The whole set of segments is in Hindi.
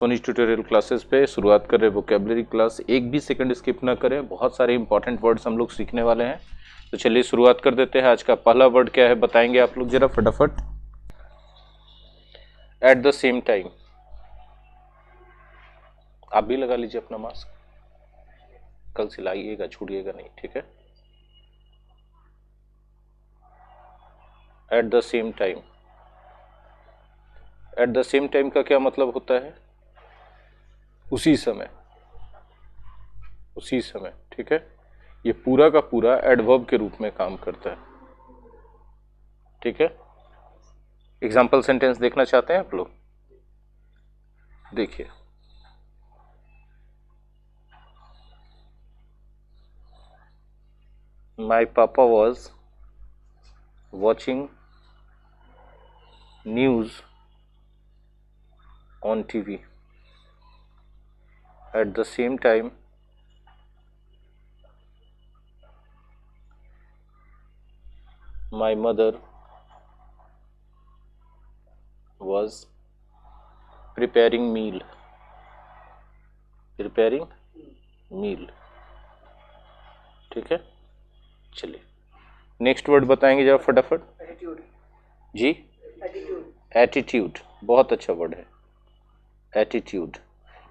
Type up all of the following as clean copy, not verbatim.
सोनी ट्यूटोरियल क्लासेस पे शुरुआत कर रहे वोकेबलरी क्लास। एक भी सेकंड स्किप ना करें, बहुत सारे इंपॉर्टेंट वर्ड्स हम लोग सीखने वाले हैं। तो चलिए शुरुआत कर देते हैं। आज का पहला वर्ड क्या है बताएंगे आप लोग जरा फटाफट। At the same time. आप भी लगा लीजिए अपना मास्क, कल सिलाइएगा, छूटिएगा नहीं, ठीक है। At the same time. At the same time का क्या मतलब होता है? उसी समय, उसी समय, ठीक है। ये पूरा का पूरा एडवर्ब के रूप में काम करता है, ठीक है। एग्जाम्पल सेंटेंस देखना चाहते हैं आप लोग? देखिए, माई पापा was watching news on TV at the same time my mother was preparing meal, preparing meal, ठीक है। चलिए नेक्स्ट वर्ड बताएंगे जरा फटाफट। एटीट्यूड। जी, एटीट्यूड बहुत अच्छा वर्ड है। एटीट्यूड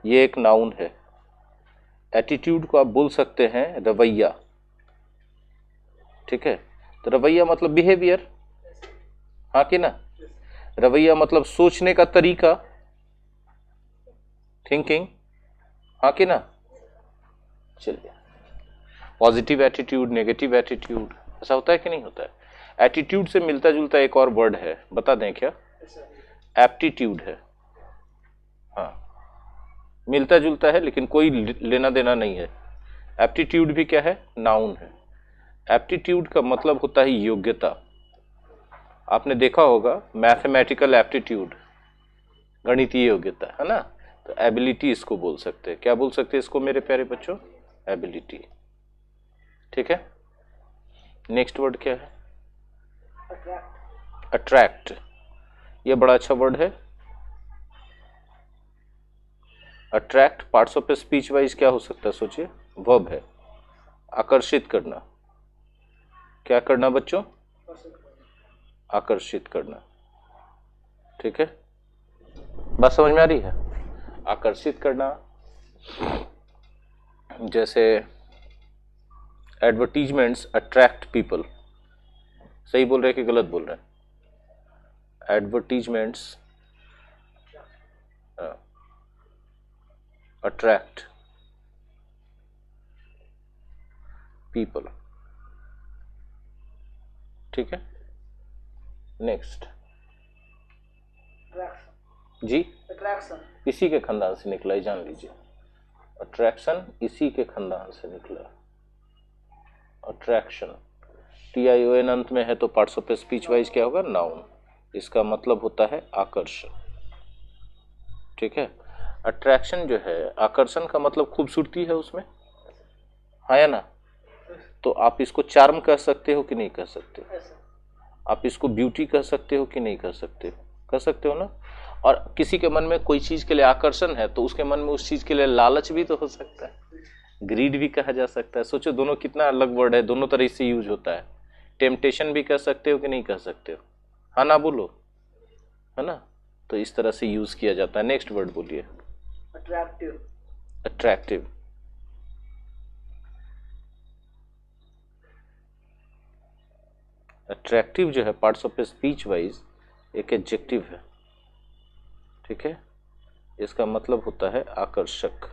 ये एक नाउन है। एटीट्यूड को आप बोल सकते हैं रवैया, ठीक है। तो रवैया मतलब बिहेवियर, हाँ कि ना। रवैया मतलब सोचने का तरीका, थिंकिंग, हाँ कि ना। चलिए, पॉजिटिव एटीट्यूड, नेगेटिव एटीट्यूड, ऐसा होता है कि नहीं होता है। एटीट्यूड से मिलता जुलता एक और वर्ड है, बता दें क्या? एप्टीट्यूड है। हाँ, मिलता जुलता है लेकिन कोई लेना देना नहीं है। एप्टीट्यूड भी क्या है? नाउन है। एप्टीट्यूड का मतलब होता है योग्यता। आपने देखा होगा मैथमेटिकल एप्टीट्यूड, गणितीय योग्यता, है ना। तो एबिलिटी इसको बोल सकते हैं। क्या बोल सकते हैं इसको मेरे प्यारे बच्चों? एबिलिटी, ठीक है। नेक्स्ट वर्ड क्या है? अट्रैक्ट। ये बड़ा अच्छा वर्ड है। Attract parts of speech wise क्या हो सकता है? सोचिए, वर्ब है। आकर्षित करना। क्या करना बच्चों? आकर्षित करना, ठीक है। बात समझ में आ रही है? आकर्षित करना, जैसे एडवर्टीजमेंट्स अट्रैक्ट पीपल। सही बोल रहे हैं कि गलत बोल रहे हैं? एडवर्टीजमेंट्स अट्रैक्ट पीपल, ठीक है। नेक्स्ट जी, अट्रैक्शन। इसी के खानदान से निकला है, जान लीजिए। अट्रैक्शन इसी के खानदान से निकला। अट्रैक्शन TION अंत में है तो पार्ट्स ऑफ स्पीच वाइज क्या होगा? नाउन। इसका मतलब होता है आकर्षण, ठीक है। अट्रैक्शन जो है, आकर्षण का मतलब खूबसूरती है उसमें, हाँ या ना। तो आप इसको चार्म कह सकते हो कि नहीं कह सकते? आप इसको ब्यूटी कह सकते हो कि नहीं कह सकते? कह सकते हो ना। और किसी के मन में कोई चीज के लिए आकर्षण है तो उसके मन में उस चीज के लिए लालच भी तो हो सकता है, ग्रीड भी कहा जा सकता है। सोचो दोनों कितना अलग वर्ड है, दोनों तरह से यूज होता है। टेम्पटेशन भी कह सकते हो कि नहीं कह सकते हो? हाँ ना, बोलो, है ना। तो इस तरह से यूज किया जाता है। नेक्स्ट वर्ड बोलिए। अट्रैक्टिव। अट्रैक्टिव, अट्रैक्टिव जो है पार्ट्स ऑफ स्पीच वाइज एक एडजेक्टिव है, ठीक है। इसका मतलब होता है आकर्षक,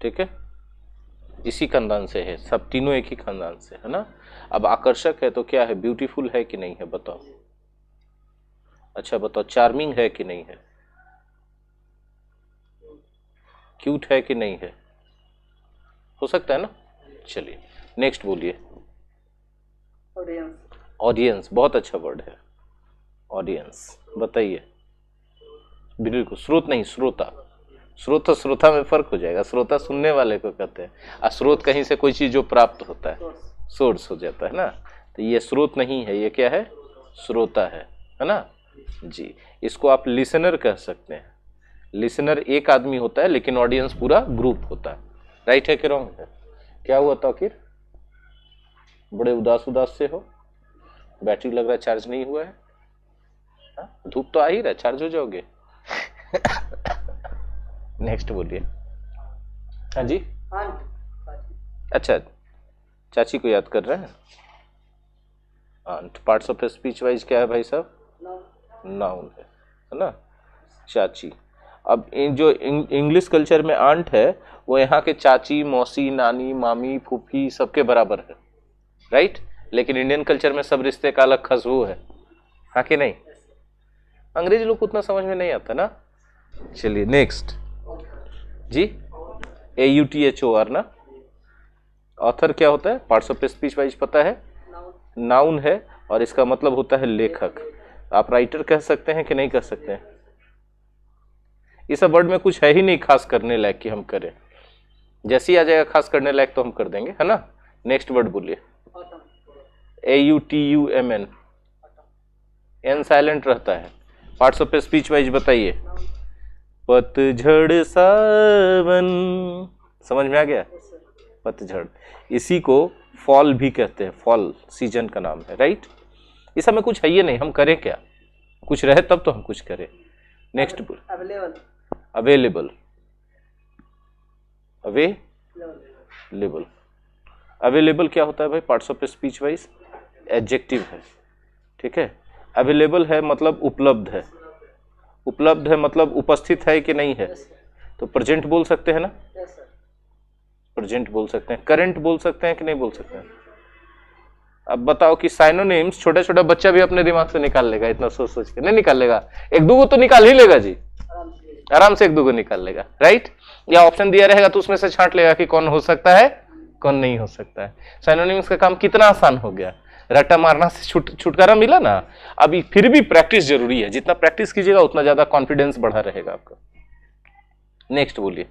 ठीक है। इसी खानदान से है, सब तीनों एक ही खानदान से, है ना। अब आकर्षक है तो क्या है? ब्यूटीफुल है कि नहीं है बताओ? अच्छा बताओ, चार्मिंग है कि नहीं है? क्यूट है कि नहीं है? हो सकता है ना। चलिए नेक्स्ट बोलिए। ऑडियंस। ऑडियंस बहुत अच्छा वर्ड है। ऑडियंस बताइए। बिल्कुल, स्रोत नहीं, श्रोता। श्रोता श्रोता में फर्क हो जाएगा। श्रोता सुनने वाले को कहते हैं, और स्रोत कहीं से कोई चीज जो प्राप्त होता है, सोर्स हो जाता है ना। तो ये स्रोत नहीं है, ये क्या है? श्रोता है ना जी। इसको आप लिसनर कह सकते हैं। लिसनर एक आदमी होता है लेकिन ऑडियंस पूरा ग्रुप होता है। राइट है कि रॉन्ग है? क्या हुआ ताकिर, बड़े उदास उदास से हो? बैटरी लग रहा है चार्ज नहीं हुआ है। हाँ? धूप तो आ ही रहा है, चार्ज हो जाओगे। नेक्स्ट बोलिए। हाँ जी, अच्छा, चाची को याद कर रहे हैं। Ant, parts of speech wise क्या है भाई साहब? नाउन है ना, चाची। अब इन जो इंग्लिश कल्चर में आंट है वो यहाँ के चाची, मौसी, नानी, मामी, फूफी सबके बराबर है, राइट। लेकिन इंडियन कल्चर में सब रिश्ते का अलग खुशबू है, हाँ कि नहीं? अंग्रेजी लोग को उतना समझ में नहीं आता ना। चलिए नेक्स्ट जी, AUTHOR ना। ऑथर क्या होता है? पार्ट्स ऑफ स्पीच वाइज पता है, नाउन है और इसका मतलब होता है लेखक। आप राइटर कह सकते हैं कि नहीं कह सकते हैं? इस वर्ड में कुछ है ही नहीं खास करने लायक कि हम करें, जैसे ही आ जाएगा खास करने लायक तो हम कर देंगे, है ना। नेक्स्ट वर्ड बोलिए। AUTUMN, एन साइलेंट रहता है। पार्ट्स ऑफ स्पीच वाइज बताइए। पतझड़ सावन, समझ में आ गया? पतझड़, इसी को फॉल भी कहते हैं, फॉल सीजन का नाम है, राइट। इस समय कुछ है ही नहीं, हम करें क्या? कुछ रहे तब तो हम कुछ करें। नेक्स्ट बोल। अवेलेबल, अवेलेबल, अवेलेबल क्या होता है भाई? Parts of speech wise adjective है, ठीक है। अवेलेबल है मतलब उपलब्ध है, उपलब्ध है मतलब उपस्थित है कि नहीं है, तो प्रेजेंट बोल सकते हैं ना, प्रेजेंट बोल सकते हैं। करंट बोल सकते हैं कि नहीं बोल सकते हैं? अब बताओ कि साइनोनिम्स छोटा छोटा बच्चा भी अपने दिमाग से निकाल लेगा, इतना सोच सोच के नहीं निकाल लेगा, एक दो को तो निकाल ही लेगा जी, आराम से एक दो को निकाल लेगा, राइट। या ऑप्शन दिया रहेगा तो उसमें से छांट लेगा कि कौन हो सकता है कौन नहीं हो सकता है। साइनोनिम्स का काम कितना आसान हो गया, रट्टा मारना से छुटकारा मिला ना। अभी फिर भी प्रैक्टिस जरूरी है, जितना प्रैक्टिस कीजिएगा उतना ज्यादा कॉन्फिडेंस बढ़ा रहेगा आपका। नेक्स्ट बोलिए।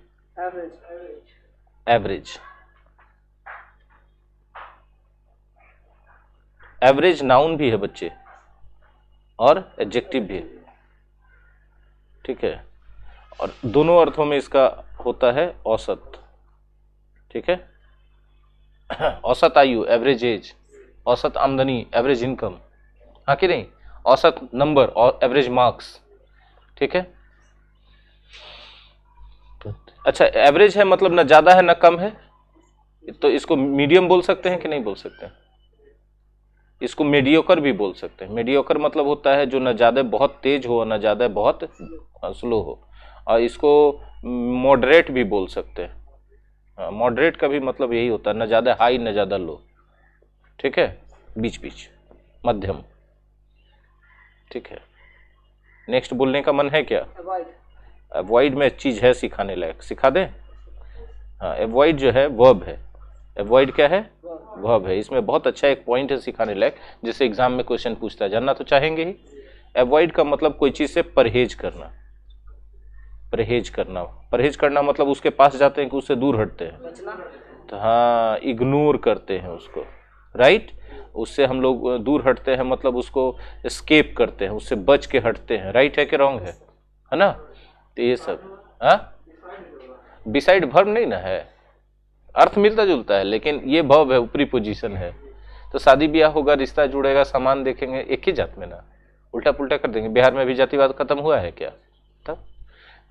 एवरेज, एवरेज नाउन भी है बच्चे और एडजेक्टिव भी है, ठीक है। और दोनों अर्थों में इसका होता है औसत, ठीक है। औसत आयु, एवरेज एज, औसत आमदनी, एवरेज इनकम, हाँ कि नहीं, औसत नंबर और एवरेज मार्क्स, ठीक है। अच्छा, एवरेज है मतलब ना ज्यादा है ना कम है, तो इसको मीडियम बोल सकते हैं कि नहीं बोल सकते हैं? इसको मीडियोकर भी बोल सकते हैं। मीडियोकर मतलब होता है जो ना ज्यादा बहुत तेज हो ना ज्यादा बहुत स्लो हो, और इसको मॉडरेट भी बोल सकते हैं। मॉडरेट का भी मतलब यही होता है, ना ज्यादा हाई ना ज्यादा लो, ठीक है, बीच बीच, मध्यम, ठीक है। नेक्स्ट बोलने का मन है क्या? अवॉइड में चीज है सिखाने लायक, सिखा दें? हाँ, अवॉइड जो है वर्ब है, अवॉइड क्या है? वर्ब है। इसमें बहुत अच्छा एक पॉइंट है सिखाने लायक, जिससे एग्जाम में क्वेश्चन पूछता है, जानना तो चाहेंगे ही। अवॉइड का मतलब कोई चीज से परहेज करना, परहेज करना, परहेज करना मतलब उसके पास जाते हैं कि उससे दूर हटते हैं, तो हाँ, इग्नोर करते हैं उसको, राइट। उससे हम लोग दूर हटते हैं मतलब उसको एस्केप करते हैं, उससे बच के हटते हैं, राइट है कि रॉन्ग है ना। तो ये सब, हाँ, बिसाइड वर्ब नहीं ना है, अर्थ मिलता जुलता है, लेकिन ये वर्ब है, ऊपरी पोजीशन है। तो शादी ब्याह होगा, रिश्ता जुड़ेगा, सामान देखेंगे, एक ही जात में ना, उल्टा पुल्टा कर देंगे। बिहार में भी जातिवाद खत्म हुआ है क्या? तब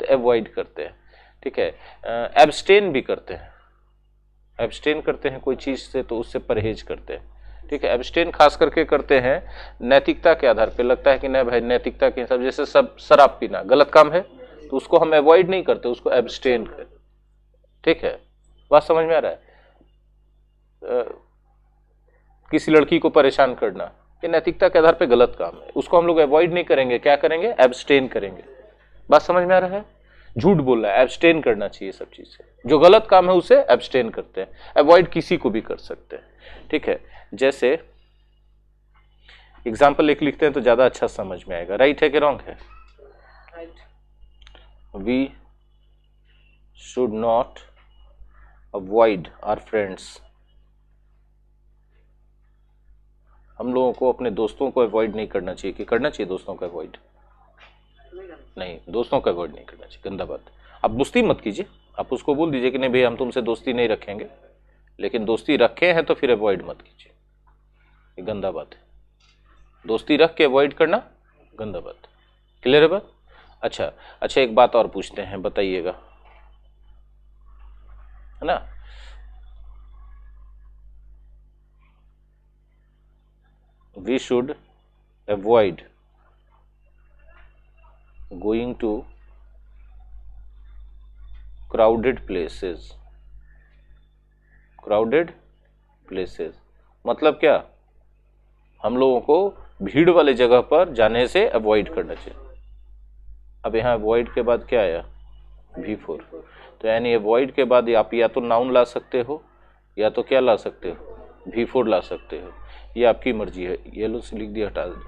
तो अवॉइड करते हैं, ठीक है। एब्सटेन भी करते हैं, एब्सटेन करते हैं कोई चीज से तो उससे परहेज करते हैं, ठीक है। एब्सटेन खास करके करते हैं नैतिकता के आधार पे, लगता है कि नहीं भाई नैतिकता के हिसाब, जैसे सब शराब पीना गलत काम है तो उसको हम अवॉइड नहीं करते, उसको एब्सटेन करते, ठीक है। बात समझ में आ रहा है? किसी लड़की को परेशान करना ये नैतिकता के आधार पे गलत काम है, उसको हम लोग अवॉइड नहीं करेंगे, क्या करेंगे? एब्सटेन करेंगे। बात समझ में आ रहा है? झूठ बोल रहा है, एब्सटेन करना चाहिए सब चीज से, जो गलत काम है उसे एब्सटेन करते हैं। अवॉइड किसी को भी कर सकते हैं, ठीक है। जैसे एग्जाम्पल एक लिखते हैं तो ज्यादा अच्छा समझ में आएगा, राइट है कि रॉन्ग है? We should not avoid our friends, हम लोगों को अपने दोस्तों को अवॉइड नहीं करना चाहिए, कि करना चाहिए दोस्तों को अवॉइड? नहीं, दोस्तों को अवॉइड नहीं करना चाहिए, गंदा बात। आप दोस्ती मत कीजिए, आप उसको बोल दीजिए कि नहीं भैया हम तुमसे दोस्ती नहीं रखेंगे, लेकिन दोस्ती रखे हैं तो फिर अवॉइड मत कीजिए, ये गंदा बात है। दोस्ती रख के अवॉइड करना गंदा बात। क्लियर है बात? अच्छा अच्छा, एक बात और पूछते हैं, बताइएगा, है ना। We should avoid going to crowded places, crowded places मतलब क्या, हम लोगों को भीड़ वाले जगह पर जाने से अवॉइड करना चाहिए। अब यहाँ अवॉइड के बाद क्या आया, V4, तो यानी अवॉइड के बाद आप या तो नाउन ला सकते हो या तो क्या ला सकते हो, V4 ला सकते हो, ये आपकी मर्जी है। येलो से लिख दिया, हटा दो,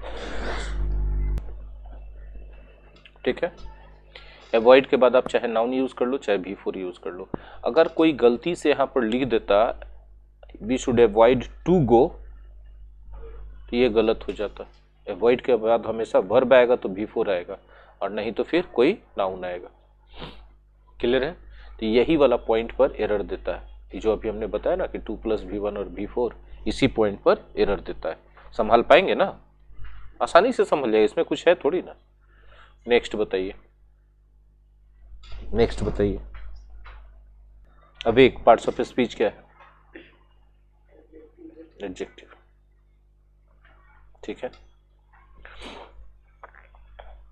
ठीक है। अवॉइड के बाद आप चाहे नाउन यूज कर लो चाहे V4 यूज कर लो। अगर कोई गलती से यहाँ पर लिख देता we should avoid to go, तो ये गलत हो जाता। अवॉइड के बाद हमेशा वर्ब आएगा तो V4 आएगा, और नहीं तो फिर कोई नाउन आएगा। क्लियर है? तो यही वाला पॉइंट पर एरर देता है, ये जो अभी हमने बताया ना कि 2 + V1 और V4, इसी पॉइंट पर एरर देता है। संभाल पाएंगे ना, आसानी से समझ जाएगा, इसमें कुछ है थोड़ी ना। नेक्स्ट बताइए, नेक्स्ट बताइए। अब एक पार्ट्स ऑफ स्पीच क्या है, एडजेक्टिव, ठीक है।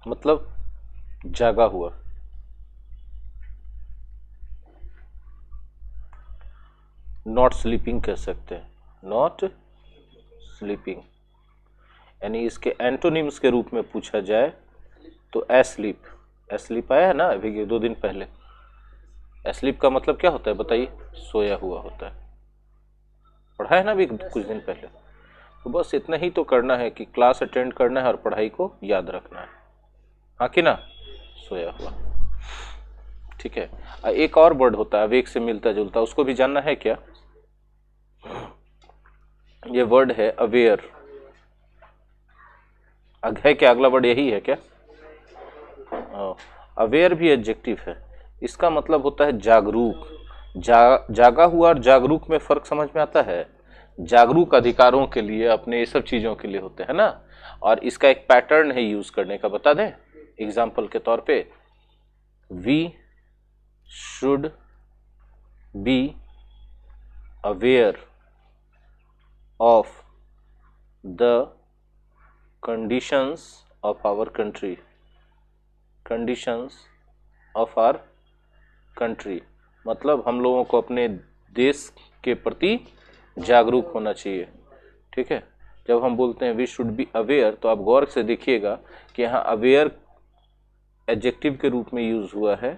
मतलब जागा हुआ, नॉट स्लीपिंग कह सकते हैं, नॉट स्लीपिंग, यानी इसके एंटोनिम्स के रूप में पूछा जाए तो एस्लीप, एस्लीप आया है ना अभी 2 दिन पहले। एस्लीप का मतलब क्या होता है बताइए, सोया हुआ होता है, पढ़ा है ना अभी कुछ दिन पहले। तो बस इतना ही तो करना है कि क्लास अटेंड करना है और पढ़ाई को याद रखना है, हाँ कि ना, सोया हुआ, ठीक है। एक और वर्ड होता है अवेक से मिलता जुलता, उसको भी जानना है क्या, ये वर्ड है अवेयर। है क्या अगला वर्ड यही है क्या, अवेयर भी एडजेक्टिव है, इसका मतलब होता है जागरूक। जागा हुआ और जागरूक में फर्क समझ में आता है। जागरूक अधिकारों के लिए, अपने ये सब चीजों के लिए होते हैं ना, और इसका एक पैटर्न है यूज करने का, बता दें एग्जाम्पल के तौर पे। We should be aware of the conditions of our country, conditions of our country मतलब हम लोगों को अपने देश के प्रति जागरूक होना चाहिए, ठीक है। जब हम बोलते हैं वी शुड बी अवेयर, तो आप गौर से देखिएगा कि यहाँ अवेयर एडजेक्टिव के रूप में यूज हुआ है,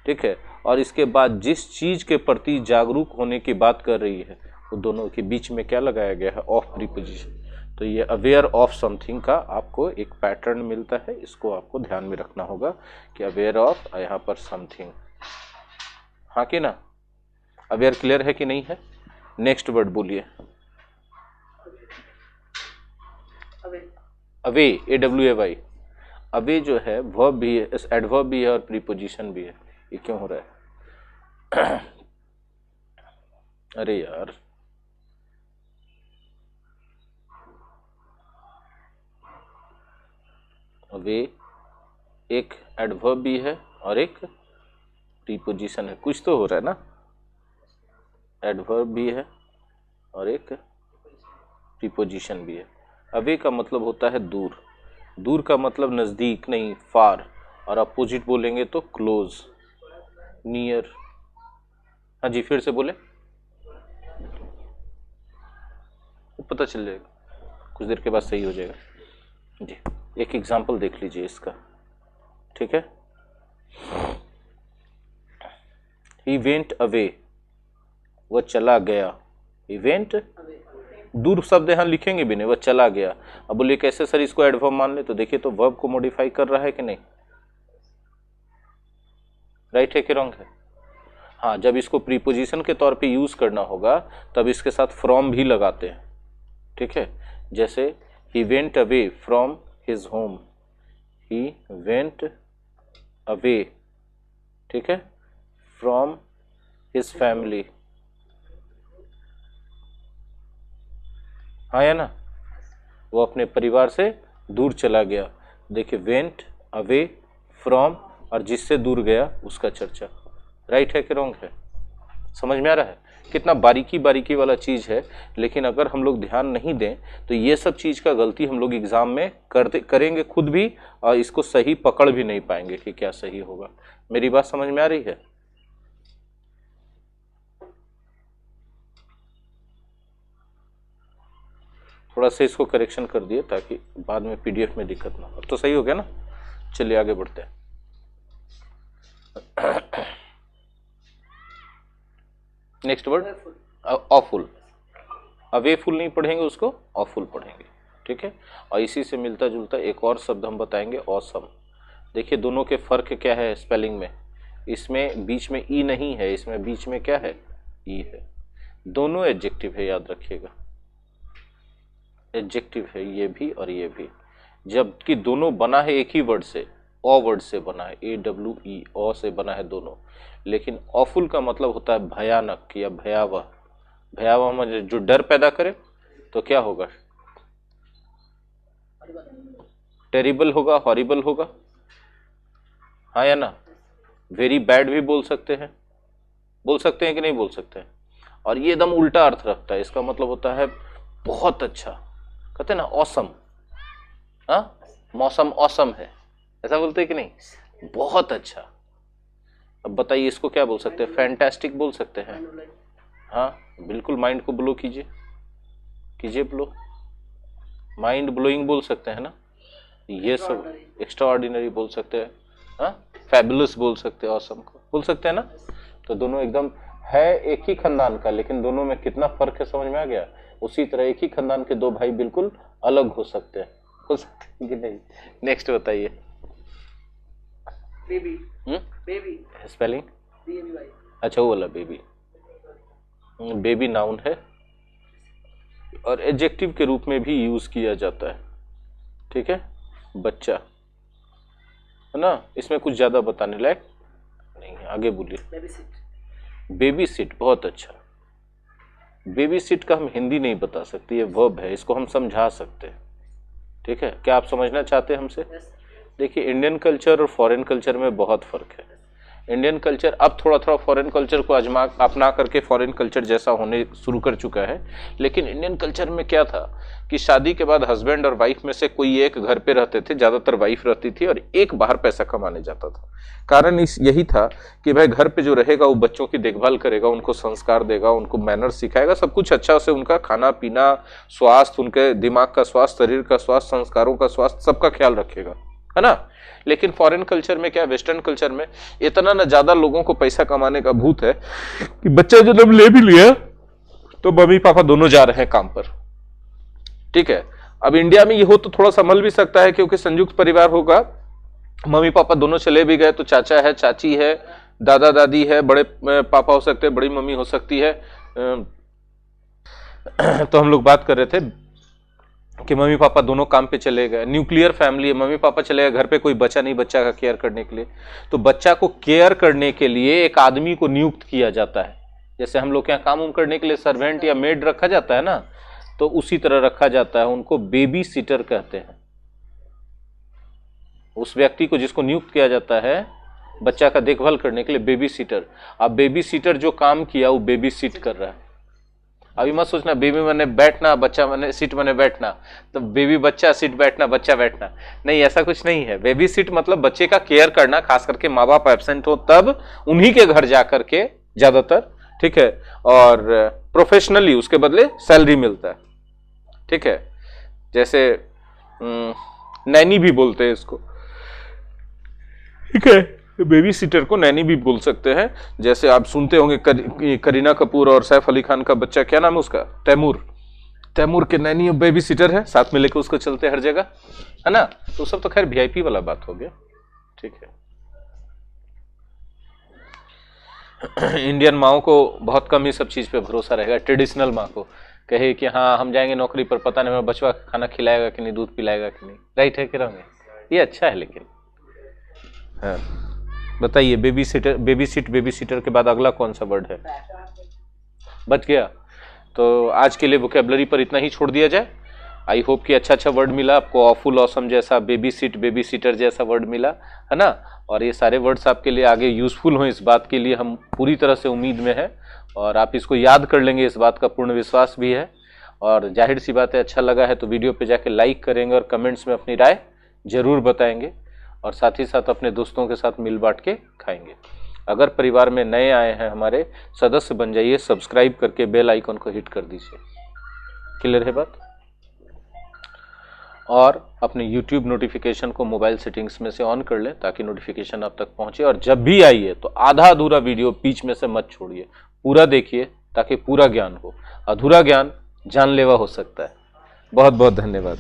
ठीक है, और इसके बाद जिस चीज के प्रति जागरूक होने की बात कर रही है वो दोनों के बीच में क्या लगाया गया है, ऑफ प्रीपोजिशन। तो ये अवेयर ऑफ समथिंग का आपको एक पैटर्न मिलता है, इसको आपको ध्यान में रखना होगा कि अवेयर ऑफ यहाँ पर समथिंग, हाँ कि ना। अवेयर क्लियर है कि नहीं है? नेक्स्ट वर्ड बोलिए, अवे, AWAY। अवे जो है वर्ब भी है, एडवर्ब भी है और प्रीपोजिशन भी है। ये क्यों हो रहा है? अरे यार, अवे एक एडवर्ब भी है और एक प्रीपोजिशन है, कुछ तो हो रहा है ना। एडवर्ब भी है और एक प्रीपोजिशन भी है। अवे का मतलब होता है दूर, दूर का मतलब नज़दीक नहीं, फार, और अपोजिट बोलेंगे तो क्लोज, नियर। हाँ जी, फिर से बोले, पता चल जाएगा, कुछ देर के बाद सही हो जाएगा जी। एक एग्जाम्पल देख लीजिए इसका, ठीक है। He went away, वह चला गया। He went, दूर शब्द यहाँ लिखेंगे भी नहीं, वह चला गया। अब बोलिए कैसे सर इसको एडवर्ब मान ले, तो देखिए तो वर्ब को मॉडिफाई कर रहा है कि नहीं, राइट है कि रॉन्ग है? हाँ, जब इसको प्रीपोजिशन के तौर पे यूज करना होगा तब इसके साथ फ्रॉम भी लगाते हैं, ठीक है। जैसे he went away from his home, he went away, ठीक है, फ्रॉम हिज फैमिली, हाँ या ना, वो अपने परिवार से दूर चला गया। देखिए वेंट अवे फ्रॉम, और जिससे दूर गया उसका चर्चा। राइट है कि रॉन्ग है? समझ में आ रहा है कितना बारीकी बारीकी वाला चीज है। लेकिन अगर हम लोग ध्यान नहीं दें तो ये सब चीज का गलती हम लोग एग्जाम में करेंगे खुद भी, और इसको सही पकड़ भी नहीं पाएंगे कि क्या सही होगा। मेरी बात समझ में आ रही है? थोड़ा सा इसको करेक्शन कर दिए ताकि बाद में पीडीएफ में दिक्कत ना हो। तो सही हो गया ना? चलिए आगे बढ़ते हैं। Next word awful. अवेफुल नहीं पढ़ेंगे, उसको ऑफुल पढ़ेंगे, ठीक है। और इसी से मिलता जुलता एक और शब्द हम बताएंगे, ऑसम। देखिए दोनों के फर्क क्या है स्पेलिंग में। इसमें बीच में ई नहीं है, इसमें बीच में क्या है? ई है। दोनों एडजेक्टिव है, याद रखिएगा, एडजेक्टिव है ये भी और ये भी। जबकि दोनों बना है एक ही वर्ड से, ओ वर्ड से बना है, AWE, ओ से बना है दोनों। लेकिन ऑफुल का मतलब होता है भयानक या भयावह। भयावह में जो डर पैदा करे तो क्या होगा? टेरिबल होगा, हॉरिबल होगा, हाँ या ना? वेरी बैड भी बोल सकते हैं, बोल सकते हैं कि नहीं बोल सकते हैं? और ये एकदम उल्टा अर्थ रखता है, इसका मतलब होता है बहुत अच्छा, कहते हैं ना ऑसम। हाँ, मौसम ऑसम है, ऐसा बोलते हैं कि नहीं? बहुत अच्छा। अब बताइए इसको क्या बोल सकते हैं? फैंटास्टिक बोल सकते हैं। हाँ बिल्कुल, माइंड को ब्लो कीजिए, कीजिए ब्लो, माइंड ब्लोइंग बोल सकते हैं ना, ये सब एक्स्ट्रा ऑर्डिनरी बोल सकते हैं। हाँ, फैबुलस बोल सकते हैं, ऑसम को बोल सकते हैं ना। तो दोनों एकदम है एक ही खानदान का, लेकिन दोनों में कितना फर्क है समझ में आ गया? उसी तरह एक ही खानदान के दो भाई बिल्कुल अलग हो सकते हैं, हो सकते हैं कि नहीं? नेक्स्ट बताइए। बेबी। Baby spelling? BABY। अच्छा वो वाला बेबी। बेबी नाउन है और एडजेक्टिव के रूप में भी यूज किया जाता है, ठीक है। बच्चा है ना, इसमें कुछ ज्यादा बताने लायक नहीं है, आगे बोलिए। Baby seat. बेबी सिट, बहुत अच्छा। बेबी सिट का हम हिंदी नहीं बता सकते, ये वर्ब है, इसको हम समझा सकते हैं, ठीक है। क्या आप समझना चाहते हैं हमसे? देखिए इंडियन कल्चर और फॉरेन कल्चर में बहुत फर्क है। इंडियन कल्चर अब थोड़ा थोड़ा फॉरेन कल्चर को अपना करके फॉरेन कल्चर जैसा होने शुरू कर चुका है। लेकिन इंडियन कल्चर में क्या था कि शादी के बाद हस्बैंड और वाइफ में से कोई एक घर पे रहते थे, ज्यादातर वाइफ रहती थी, और एक बाहर पैसा कमाने जाता था। कारण यही था कि भाई घर पे जो रहेगा वो बच्चों की देखभाल करेगा, उनको संस्कार देगा, उनको मैनर सिखाएगा, सब कुछ अच्छा से, उनका खाना पीना, स्वास्थ्य, उनके दिमाग का स्वास्थ्य, शरीर का स्वास्थ्य, संस्कारों का स्वास्थ्य, सबका ख्याल रखेगा, है ना। लेकिन फॉरेन कल्चर में क्या, वेस्टर्न कल्चर में इतना ना ज्यादा लोगों को पैसा कमाने का भूत है कि बच्चा जब ले भी लिया तो मम्मी पापा दोनों जा रहे हैं काम पर, ठीक है। अब इंडिया में ये हो तो थोड़ा संभल भी सकता है, क्योंकि संयुक्त परिवार होगा, मम्मी पापा दोनों चले भी गए तो चाचा है, चाची है, दादा दादी है, बड़े पापा हो सकते हैं, बड़ी मम्मी हो सकती है। तो हम लोग बात कर रहे थे कि मम्मी पापा दोनों काम पे चले गए, न्यूक्लियर फैमिली है, मम्मी पापा चले गए, घर पे कोई बचा नहीं बच्चा का केयर करने के लिए। तो बच्चा को केयर करने के लिए एक आदमी को नियुक्त किया जाता है। जैसे हम लोग के यहाँ काम करने के लिए सर्वेंट या मेड रखा जाता है ना, तो उसी तरह रखा जाता है, उनको बेबी सिटर कहते हैं। उस व्यक्ति को जिसको नियुक्त किया जाता है बच्चा का देखभाल करने के लिए, बेबी सिटर। अब बेबी सिटर जो काम किया वो बेबी सिट कर रहा है। अभी मत सोचना बेबी मैंने बैठना, बच्चा मैंने सीट मैंने बैठना, तो बेबी बच्चा सीट बैठना, बच्चा बैठना, नहीं, ऐसा कुछ नहीं है। बेबी सीट मतलब बच्चे का केयर करना, खास करके माँ बाप एब्सेंट हो तब उन्हीं के घर जा करके ज्यादातर, ठीक है। और प्रोफेशनली उसके बदले सैलरी मिलता है, ठीक है। जैसे नैनी भी बोलते हैं इसको, ठीक है। बेबी सीटर को नैनी भी बोल सकते हैं। जैसे आप सुनते होंगे करीना कपूर और सैफ अली खान का बच्चा, क्या नाम है उसका, तैमूर। तैमूर के नैनी बेबी सीटर है, साथ में लेकर उसको चलते हर जगह, है ना। तो सब तो खैर VIP वाला बात हो गया, ठीक है। इंडियन माओ को बहुत कम ही सब चीज पे भरोसा रहेगा। ट्रेडिशनल माँ को कहे कि हाँ हम जाएंगे नौकरी पर, पता नहीं मेरा बचवा खाना खिलाएगा कि नहीं, दूध पिलाएगा कि नहीं। राइट है कि रंग, ये अच्छा है। लेकिन हाँ बताइए, बेबी सीटर, बेबी सीटर के बाद अगला कौन सा वर्ड है? बच गया। तो आज के लिए वोकेबलरी पर इतना ही छोड़ दिया जाए। आई होप कि अच्छा वर्ड मिला आपको, ऑफुल, ऑसम जैसा, बेबी सीटर जैसा वर्ड मिला, है ना। और ये सारे वर्ड्स आपके लिए आगे यूजफुल हों, इस बात के लिए हम पूरी तरह से उम्मीद में हैं, और आप इसको याद कर लेंगे, इस बात का पूर्ण विश्वास भी है। और जाहिर सी बात है, अच्छा लगा है तो वीडियो पे जाके लाइक करेंगे और कमेंट्स में अपनी राय जरूर बताएंगे, और साथ ही साथ अपने दोस्तों के साथ मिल बांट के खाएंगे। अगर परिवार में नए आए हैं हमारे, सदस्य बन जाइए, सब्सक्राइब करके बेल आइकन को हिट कर दीजिए। क्लियर है बात? और अपने YouTube नोटिफिकेशन को मोबाइल सेटिंग्स में से ऑन कर लें ताकि नोटिफिकेशन आप तक पहुंचे, और जब भी आइए तो आधा अधूरा वीडियो बीच में से मत छोड़िए, पूरा देखिए ताकि पूरा ज्ञान हो। अधूरा ज्ञान जानलेवा हो सकता है। बहुत बहुत धन्यवाद।